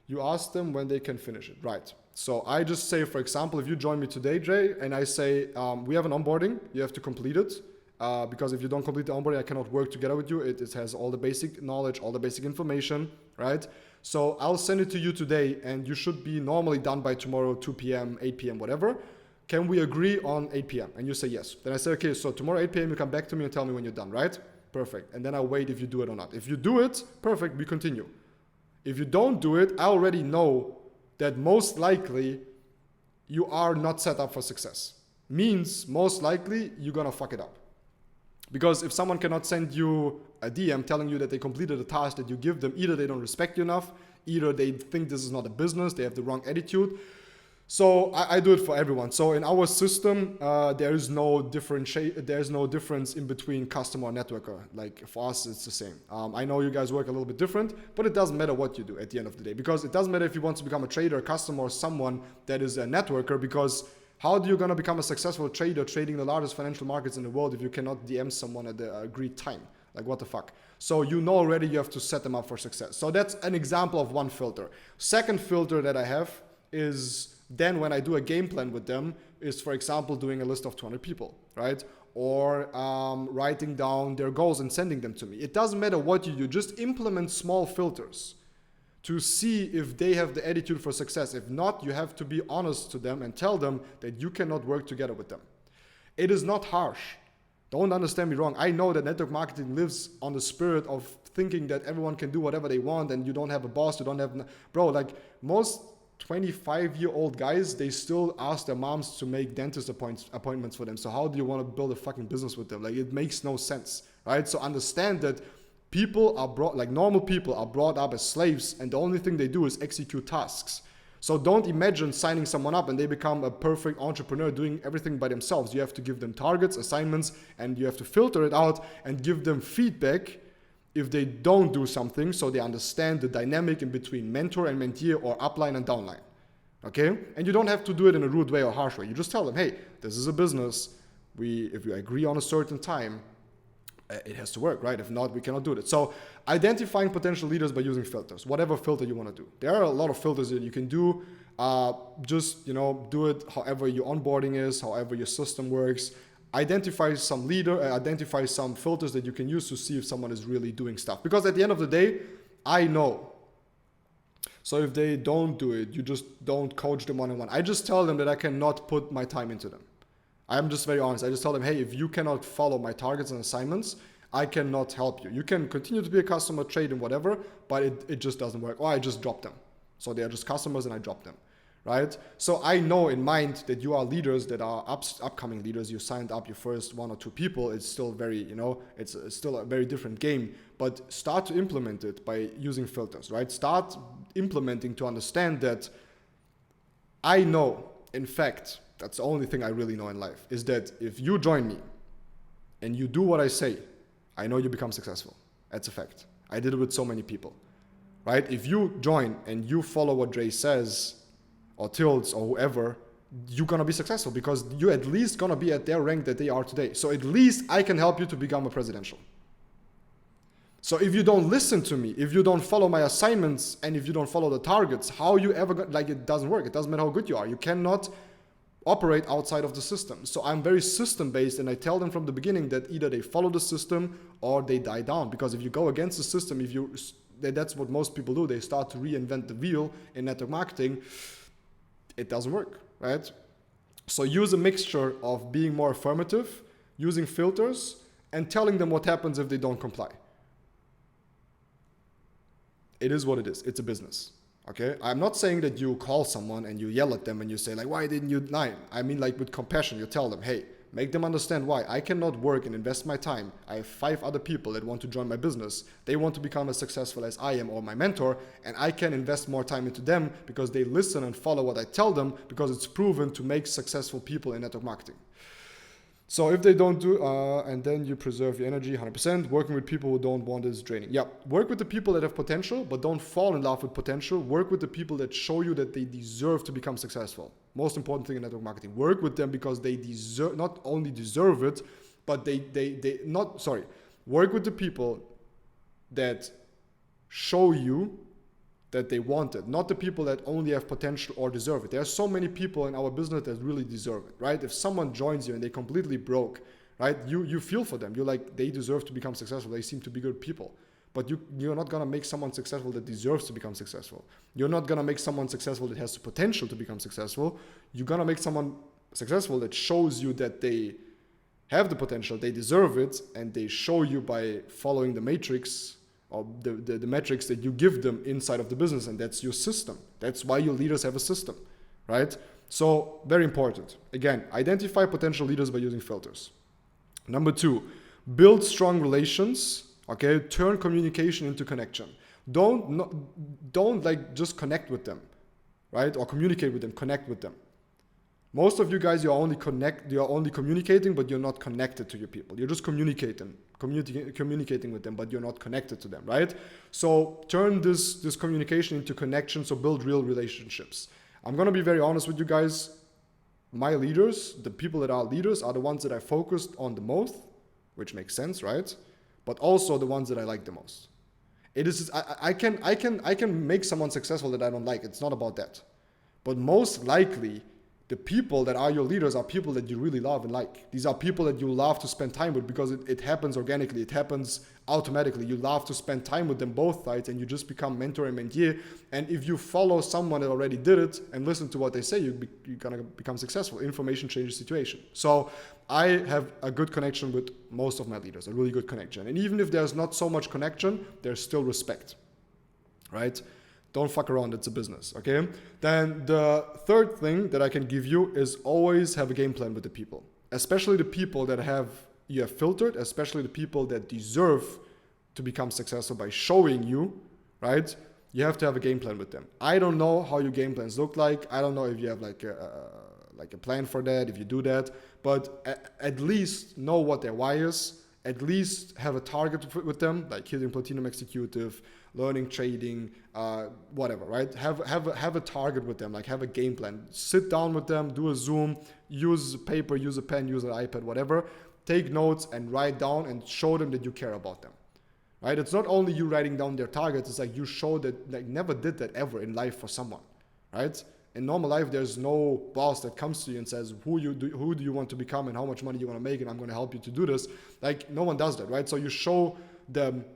Speaker 1: You ask them when they can finish it, right? So I just say, for example, if you join me today, Jay, and I say, we have an onboarding, you have to complete it. Because if you don't complete the onboarding, I cannot work together with you. It has all the basic knowledge, all the basic information, right? So I'll send it to you today, and you should be normally done by tomorrow, 2 p.m., 8 p.m., whatever. Can we agree on 8 p.m.? And you say yes. Then I say, okay, so tomorrow 8 p.m. you come back to me and tell me when you're done, right? Perfect. And then I'll wait if you do it or not. If you do it, perfect, we continue. If you don't do it, I already know that most likely you are not set up for success. Means most likely you're gonna fuck it up. Because if someone cannot send you a DM telling you that they completed a task that you give them, either they don't respect you enough, either they think this is not a business, they have the wrong attitude. So I do it for everyone. So in our system, there is no difference in between customer and networker. Like for us, it's the same. I know you guys work a little bit different, but it doesn't matter what you do at the end of the day, because it doesn't matter if you want to become a trader, a customer, or someone that is a networker, because How do you gonna become a successful trader trading the largest financial markets in the world if you cannot DM someone at the agreed time? Like, what the fuck? So you know already you have to set them up for success. So that's an example of one filter. Second filter that I have is then when I do a game plan with them is, for example, doing a list of 200 people, right? Or writing down their goals and sending them to me. It doesn't matter what you do, just implement small filters to see if they have the attitude for success. If not, you have to be honest to them and tell them that you cannot work together with them. It is not harsh. Don't understand me wrong. I know that network marketing lives on the spirit of thinking that everyone can do whatever they want and you don't have a boss, you don't have... Bro, like most 25-year-old guys, they still ask their moms to make dentist appointments for them. So how do you want to build a fucking business with them? Like, it makes no sense, right? So understand that people are brought, like normal people are brought up as slaves, and the only thing they do is execute tasks. So don't imagine signing someone up and they become a perfect entrepreneur doing everything by themselves. You have to give them targets, assignments, and you have to filter it out and give them feedback if they don't do something, so they understand the dynamic in between mentor and mentee or upline and downline. Okay? And you don't have to do it in a rude way or harsh way. You just tell them, hey, this is a business. If we agree on a certain time, it has to work, right? If not, we cannot do it. So identifying potential leaders by using filters, whatever filter you want to do. There are a lot of filters that you can do. Just, do it however your onboarding is, however your system works. Identify some identify some filters that you can use to see if someone is really doing stuff. Because at the end of the day, I know. So if they don't do it, you just don't coach them one-on-one. I just tell them that I cannot put my time into them. I'm just very honest. I just tell them, hey, if you cannot follow my targets and assignments, I cannot help you. You can continue to be a customer, trade and whatever, but it just doesn't work. Or I just drop them. So they are just customers and I drop them, right? So I know in mind that you are leaders that are upcoming leaders. You signed up your first 1 or 2 people. It's still very, it's still a very different game. But start to implement it by using filters, right? Start implementing to understand that I know, in fact, that's the only thing I really know in life, is that if you join me and you do what I say, I know you become successful. That's a fact. I did it with so many people, right? If you join and you follow what Dre says or Tilts or whoever, you're going to be successful because you're at least going to be at their rank that they are today. So at least I can help you to become a presidential. So if you don't listen to me, if you don't follow my assignments, and if you don't follow the targets, how you ever it doesn't work. It doesn't matter how good you are. You cannot operate outside of the system. So I'm very system based, and I tell them from the beginning that either they follow the system or they die down. Because if you go against the system, that's what most people do. They start to reinvent the wheel in network marketing. It doesn't work, right? So use a mixture of being more affirmative, using filters, and telling them what happens if they don't comply. It is what it is. It's a business. Okay? I'm not saying that you call someone and you yell at them and you say like, why didn't you lie? I mean like with compassion, you tell them, hey, make them understand why. I cannot work and invest my time. I have 5 other people that want to join my business. They want to become as successful as I am or my mentor, and I can invest more time into them because they listen and follow what I tell them because it's proven to make successful people in network marketing. So if they don't do, and then you preserve your energy 100%, working with people who don't want is draining. Yeah, work with the people that have potential, but don't fall in love with potential. Work with the people that show you that they deserve to become successful. Most important thing in network marketing. Work with them because they deserve, not only deserve it, but work with the people that show you that they want it, not the people that only have potential or deserve it. There are so many people in our business that really deserve it, right? If someone joins you and they completely broke, right? You feel for them. You're like, they deserve to become successful. They seem to be good people. But you're not gonna make someone successful that deserves to become successful. You're not gonna make someone successful that has the potential to become successful. You're gonna make someone successful that shows you that they have the potential, they deserve it, and they show you by following the matrix or the metrics that you give them inside of the business, and that's your system. That's why your leaders have a system, right? So very important. Again, identify potential leaders by using filters. Number 2, build strong relations. Okay, turn communication into connection. Don't like just connect with them, right? Or communicate with them. Connect with them. Most of you guys, you're only communicating, but you're not connected to your people. You're just communicating with them, but you're not connected to them, right? So turn this communication into connection, so build real relationships. I'm gonna be very honest with you guys. my leaders, the people that are leaders, are the ones that I focused on the most, which makes sense, right? But also the ones that I like the most. It is I can make someone successful that I don't like. It's not about that. But most likely, the people that are your leaders are people that you really love and like. These are people that you love to spend time with because it happens organically. It happens automatically. You love to spend time with them both sides, and you just become mentor and mentee. And if you follow someone that already did it and listen to what they say, you're going to become successful. Information changes situation. So I have a good connection with most of my leaders, a really good connection. And even if there's not so much connection, there's still respect, right? Don't fuck around, it's a business, okay? Then the third thing that I can give you is always have a game plan with the people. Especially the people that you have filtered, especially the people that deserve to become successful by showing you, right? You have to have a game plan with them. I don't know how your game plans look like. I don't know if you have like a plan for that, if you do that, but at least know what their why is. At least have a target with them, like hitting Platinum Executive, learning trading, whatever, right? Have a target with them, like have a game plan. Sit down with them, do a Zoom, use paper, use a pen, use an iPad, whatever. Take notes and write down and show them that you care about them, right? It's not only you writing down their targets, it's like you show that, like, never did that ever in life for someone, right? In normal life, there's no boss that comes to you and says, who do you want to become and how much money you want to make, and I'm going to help you to do this. Like, no one does that, right? So you show them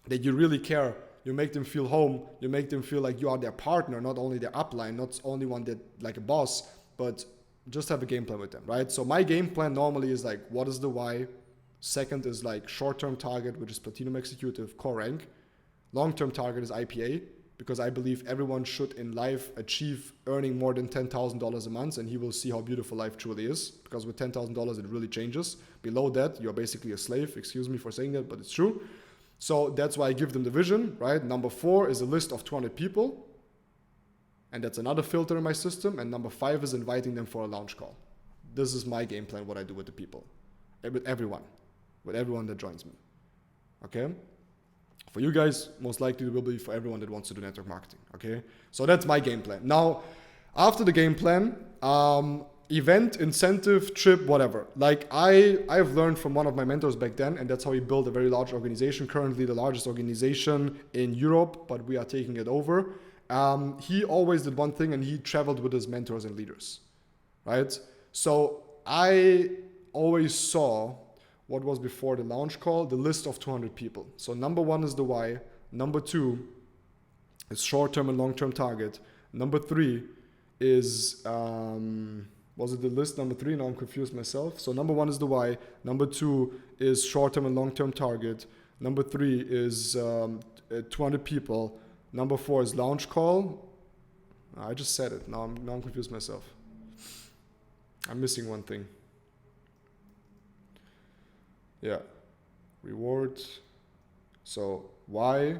Speaker 1: that you really care. You make them feel home. You make them feel like you are their partner, not only their upline, not only one that like a boss, but just have a game plan with them, right? So my game plan normally is like, what is the why? Second is like short-term target, which is Platinum Executive, core rank. Long-term target is IPA, because I believe everyone should in life achieve earning more than $10,000 a month, and he will see how beautiful life truly is, because with $10,000 it really changes. Below that, you're basically a slave. Excuse me for saying that, but it's true. So that's why I give them the vision, right? Number 4 is a list of 200 people, and that's another filter in my system. And number 5 is inviting them for a launch call. This is my game plan, what I do with the people, with everyone that joins me, okay? For you guys, most likely it will be for everyone that wants to do network marketing, okay? So that's my game plan. Now, after the game plan, event, incentive, trip, whatever. Like I've learned from one of my mentors back then, and that's how he built a very large organization, currently the largest organization in Europe, but we are taking it over. He always did one thing, and he traveled with his mentors and leaders, right? So I always saw what was before the launch call, the list of 200 people. So number 1 is the why. Number 2 is short-term and long-term target. Number 3 is, was it the list number 3? Now I'm confused myself. So number 1 is the why. Number 2 is short-term and long-term target. Number 3 is 200 people. Number 4 is launch call. I just said it. Now I'm confused myself. I'm missing one thing. Yeah, reward. So why?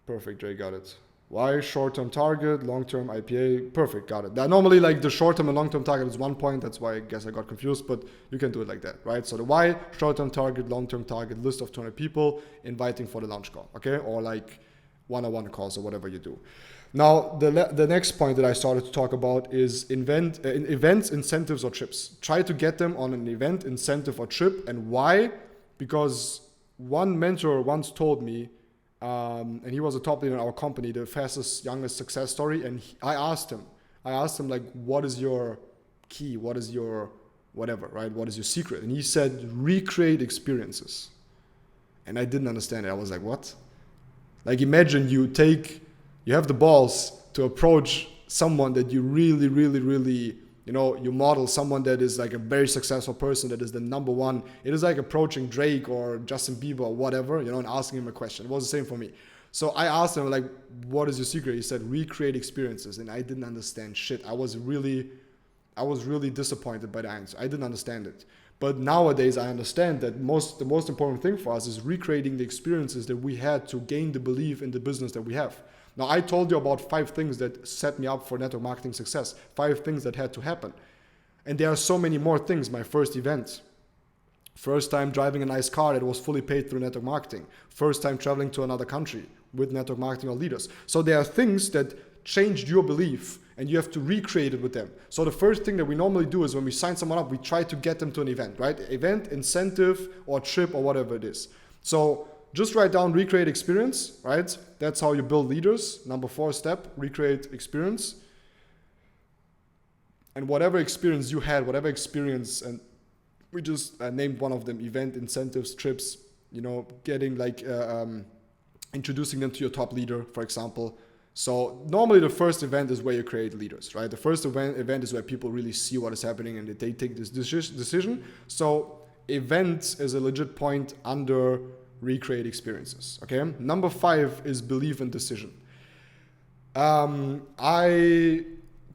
Speaker 1: Perfect, Jay, got it. Why? Short-term target, long-term IPA. Perfect, got it. Now, normally, like the short-term and long-term target is 1 point. That's why I guess I got confused, but you can do it like that, right? So the why, short-term target, long-term target, list of 200 people, inviting for the launch call, okay? Or like one-on-one calls or whatever you do. Now, the next point that I started to talk about is events, incentives, or trips. Try to get them on an event, incentive, or trip. And why? Because one mentor once told me, and he was a top leader in our company, the fastest, youngest success story. And I asked him like, what is your key? What is your whatever, right? What is your secret? And he said, recreate experiences. And I didn't understand it. I was like, what? Like, imagine you have the balls to approach someone that you really, really, really, you model someone that is like a very successful person, that is the number one. It is like approaching Drake or Justin Bieber or whatever, and asking him a question. It was the same for me. So I asked him, like, what is your secret? He said, recreate experiences. And I didn't understand shit. I was really disappointed by the answer. I didn't understand it. But nowadays I understand that the most important thing for us is recreating the experiences that we had to gain the belief in the business that we have. Now, I told you about 5 things that set me up for network marketing success, 5 things that had to happen. And there are so many more things. My first event, first time driving a nice car that was fully paid through network marketing, first time traveling to another country with network marketing or leaders. So there are things that changed your belief and you have to recreate it with them. So the first thing that we normally do is when we sign someone up, we try to get them to an event, right? Event, incentive, or trip, or whatever it is. So just write down recreate experience, right? That's how you build leaders. Number 4 step, recreate experience. And whatever experience you had, whatever experience, and we just named one of them, event, incentives, trips, you know, getting like, introducing them to your top leader, for example. So normally the first event is where you create leaders, right? The first event is where people really see what is happening and they take this decision. So event is a legit point under recreate experiences, okay? Number 5 is belief and decision. 2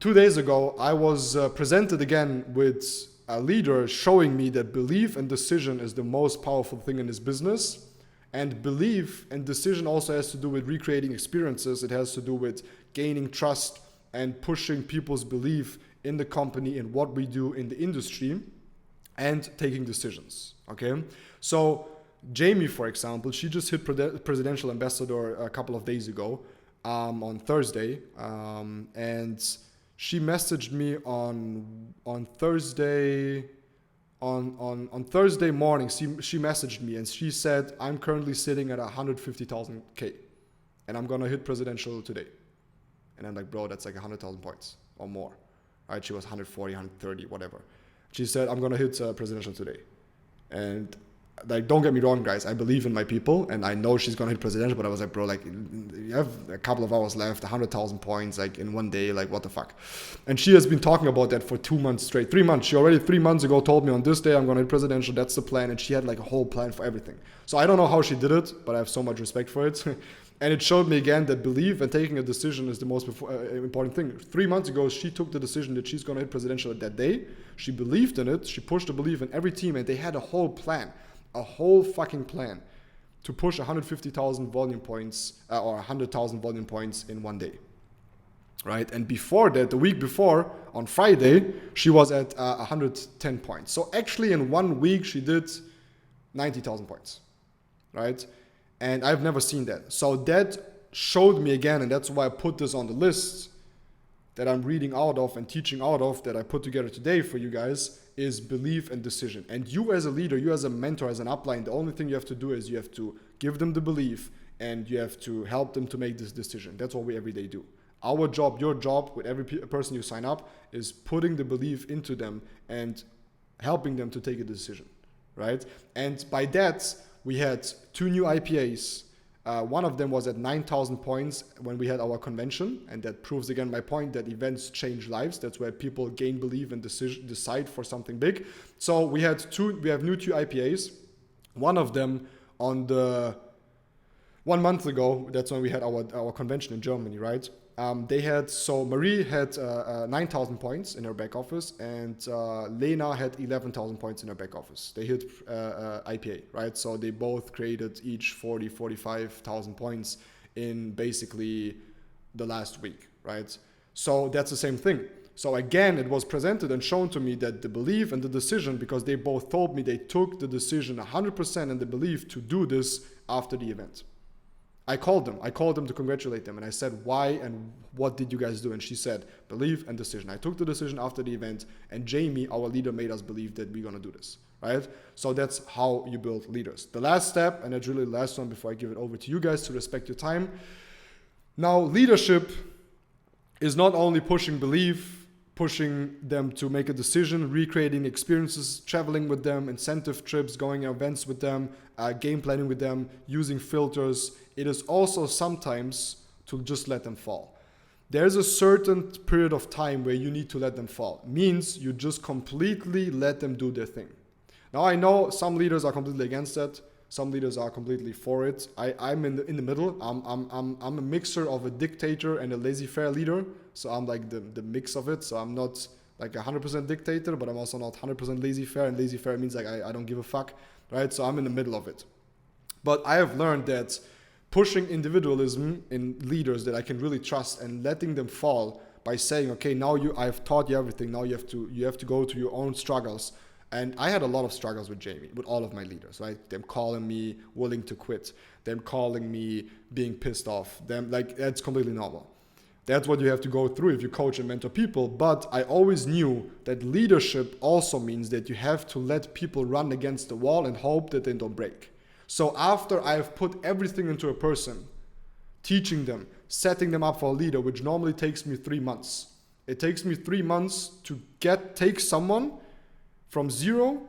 Speaker 1: days ago, I was presented again with a leader showing me that belief and decision is the most powerful thing in his business. And belief and decision also has to do with recreating experiences. It has to do with gaining trust and pushing people's belief in the company, in what we do in the industry, and taking decisions, okay? So Jamie, for example, she just hit presidential ambassador a couple of days ago on Thursday. And she messaged me on Thursday... On Thursday morning, she messaged me and she said, I'm currently sitting at 150,000 K and I'm gonna hit presidential today. And I'm like, bro, that's like 100,000 points or more, right? She was 140, 130, whatever. She said, I'm gonna hit presidential today. And like, don't get me wrong, guys, I believe in my people and I know she's gonna hit presidential, but I was like, bro, like, you have a couple of hours left, 100,000 points, like in one day, like what the fuck? And she has been talking about that for 2 months straight, 3 months. She already 3 months ago told me on this day I'm gonna hit presidential, that's the plan, and she had like a whole plan for everything. So I don't know how she did it, but I have so much respect for it. And it showed me again that belief and taking a decision is the most important thing. 3 months ago, she took the decision that she's gonna hit presidential that day. She believed in it, she pushed the belief in every team, and they had a whole plan. A whole fucking plan to push 150,000 volume points or 100,000 volume points in one day, right? And before that, the week before, on Friday, she was at 110 points. So actually in 1 week, she did 90,000 points, right? And I've never seen that. So that showed me again, and that's why I put this on the list that I'm reading out of and teaching out of that I put together today for you guys, is belief and decision. And you as a leader, you as a mentor, as an upline, the only thing you have to do is you have to give them the belief and you have to help them to make this decision. That's what we every day do. Our job, your job with every person you sign up is putting the belief into them and helping them to take a decision, right? And by that, we had 2 new IPAs. One of them was at 9,000 points when we had our convention, and that proves again my point that events change lives. That's where people gain belief and decide for something big. So we have new 2 IPAs. One of them on the 1 month ago, that's when we had our convention in Germany, right? Marie had 9,000 points in her back office, and Lena had 11,000 points in her back office. They hit IPA, right? So they both created each 45,000 points in basically the last week, right? So that's the same thing. So again, it was presented and shown to me that the belief and the decision, because they both told me they took the decision 100% and the belief to do this after the event. I called them to congratulate them, and I said, why and what did you guys do? And she said, belief and decision. I took the decision after the event, and Jamie, our leader, made us believe that we're going to do this, right? So that's how you build leaders. The last step, and that's really the last one before I give it over to you guys to respect your time. Now, leadership is not only pushing belief, pushing them to make a decision, recreating experiences, traveling with them, incentive trips, going on events with them, game planning with them, using filters. It is also sometimes to just let them fall. There's a certain period of time where you need to let them fall. Means you just completely let them do their thing. Now I know some leaders are completely against that. Some leaders are completely for it. I'm in the middle. I'm a mixer of a dictator and a laissez-faire leader. So I'm like the mix of it. So I'm not like 100% dictator, but I'm also not 100% laissez-faire. And laissez-faire means like I don't give a fuck, right? So I'm in the middle of it. But I have learned that pushing individualism in leaders that I can really trust and letting them fall by saying, okay, now I've taught you everything. Now you have to go to your own struggles. And I had a lot of struggles with Jamie, with all of my leaders, right? Them calling me willing to quit, them calling me being pissed off, them like that's completely normal. That's what you have to go through if you coach and mentor people. But I always knew that leadership also means that you have to let people run against the wall and hope that they don't break. So after I've put everything into a person, teaching them, setting them up for a leader, which normally takes me 3 months. It takes me 3 months to take someone from zero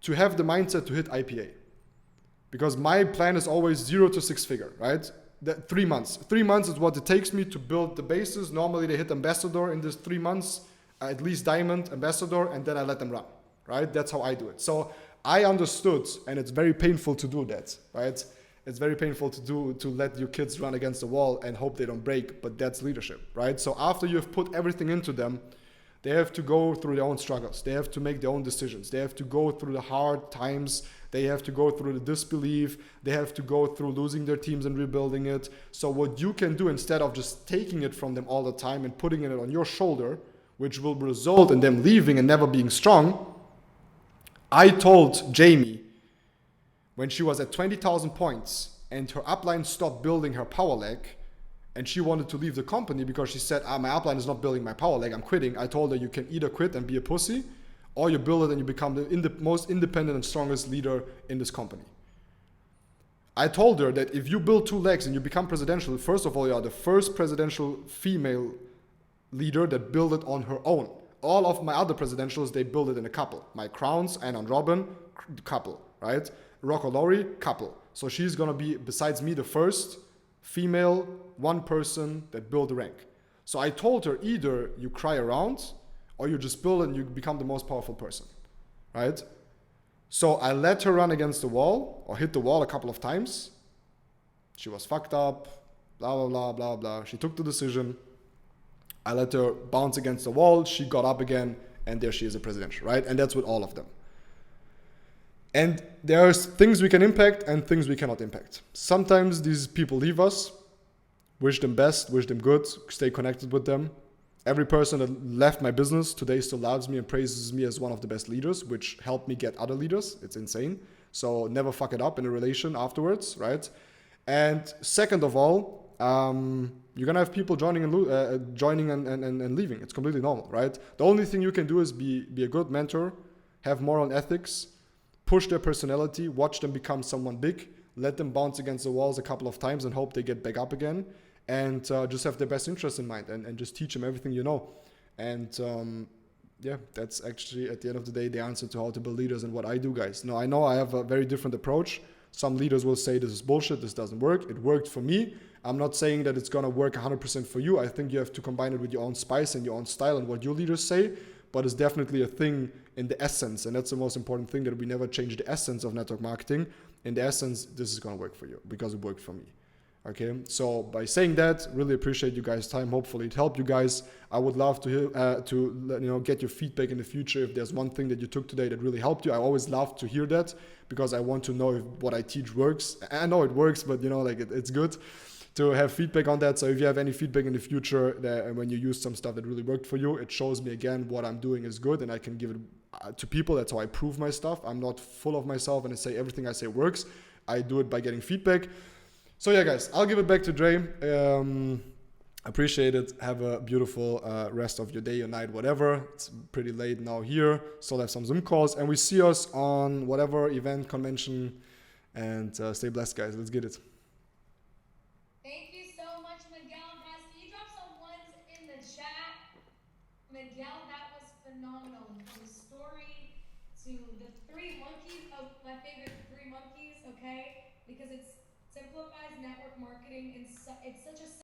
Speaker 1: to have the mindset to hit IPA. Because my plan is always 0 to 6 figure, right? 3 months. 3 months is what it takes me to build the basis. Normally they hit ambassador in this 3 months, at least diamond, ambassador, and then I let them run, right? That's how I do it. So I understood, and it's very painful to do that, right? It's very painful to let your kids run against the wall and hope they don't break, but that's leadership, right? So after you've put everything into them, they have to go through their own struggles. They have to make their own decisions. They have to go through the hard times. They have to go through the disbelief. They have to go through losing their teams and rebuilding it. So what you can do, instead of just taking it from them all the time and putting it on your shoulder, which will result in them leaving and never being strong, I told Jamie, when she was at 20,000 points and her upline stopped building her power leg and she wanted to leave the company because she said, my upline is not building my power leg, I'm quitting. I told her, you can either quit and be a pussy, or you build it and you become the most independent and strongest leader in this company. I told her that if you build 2 legs and you become presidential, first of all, you are the first presidential female leader that built it on her own. All of my other presidentials, they build it in a couple. My Crowns, Anne and Robin, couple, right? Rocco Laurie, couple. So she's gonna be, besides me, the first female, one person that built the rank. So I told her, either you cry around or you just build it and you become the most powerful person, right? So I let her run against the wall or hit the wall a couple of times. She was fucked up, blah, blah, blah, blah, blah. She took the decision. I let her bounce against the wall. She got up again, and there she is a presidential, right? And that's with all of them. And there's things we can impact and things we cannot impact. Sometimes these people leave us. Wish them best, wish them good, stay connected with them. Every person that left my business today still loves me and praises me as one of the best leaders, which helped me get other leaders. It's insane. So never fuck it up in a relation afterwards, right? And second of all, you're gonna have people joining and leaving. It's completely normal, right? The only thing you can do is be a good mentor, have moral ethics, push their personality, watch them become someone big, let them bounce against the walls a couple of times and hope they get back up again, and just have their best interest in mind and just teach them everything you know. And yeah, that's actually at the end of the day the answer to how to build leaders and what I do, guys. Now I know I have a very different approach. Some leaders will say this is bullshit, this doesn't work. It worked for me. I'm not saying that it's gonna work 100% for you. I think you have to combine it with your own spice and your own style and what your leaders say, but it's definitely a thing in the essence, and that's the most important thing, that we never change the essence of network marketing. In the essence, this is gonna work for you because it worked for me. Okay, so by saying that, really appreciate you guys' time. Hopefully it helped you guys. I would love to hear, get your feedback in the future. If there's one thing that you took today that really helped you, I always love to hear that because I want to know if what I teach works. I know it works, but it's good to have feedback on that. So if you have any feedback in the future when you use some stuff that really worked for you, it shows me again what I'm doing is good and I can give it to people. That's how I prove my stuff. I'm not full of myself and I say everything I say works. I do it by getting feedback. So yeah, guys, I'll give it back to Dre. Appreciate it. Have a beautiful rest of your day, your night, whatever. It's pretty late now here. Still have some Zoom calls. And we see us on whatever event, convention. And stay blessed, guys. Let's get it.
Speaker 2: Thank you so much, Miguel. Guys, can you drop some ones in the chat? Miguel, that was phenomenal. From the story to the 3 monkeys, my favorite 3 monkeys, okay? Because it simplifies network marketing. It's such a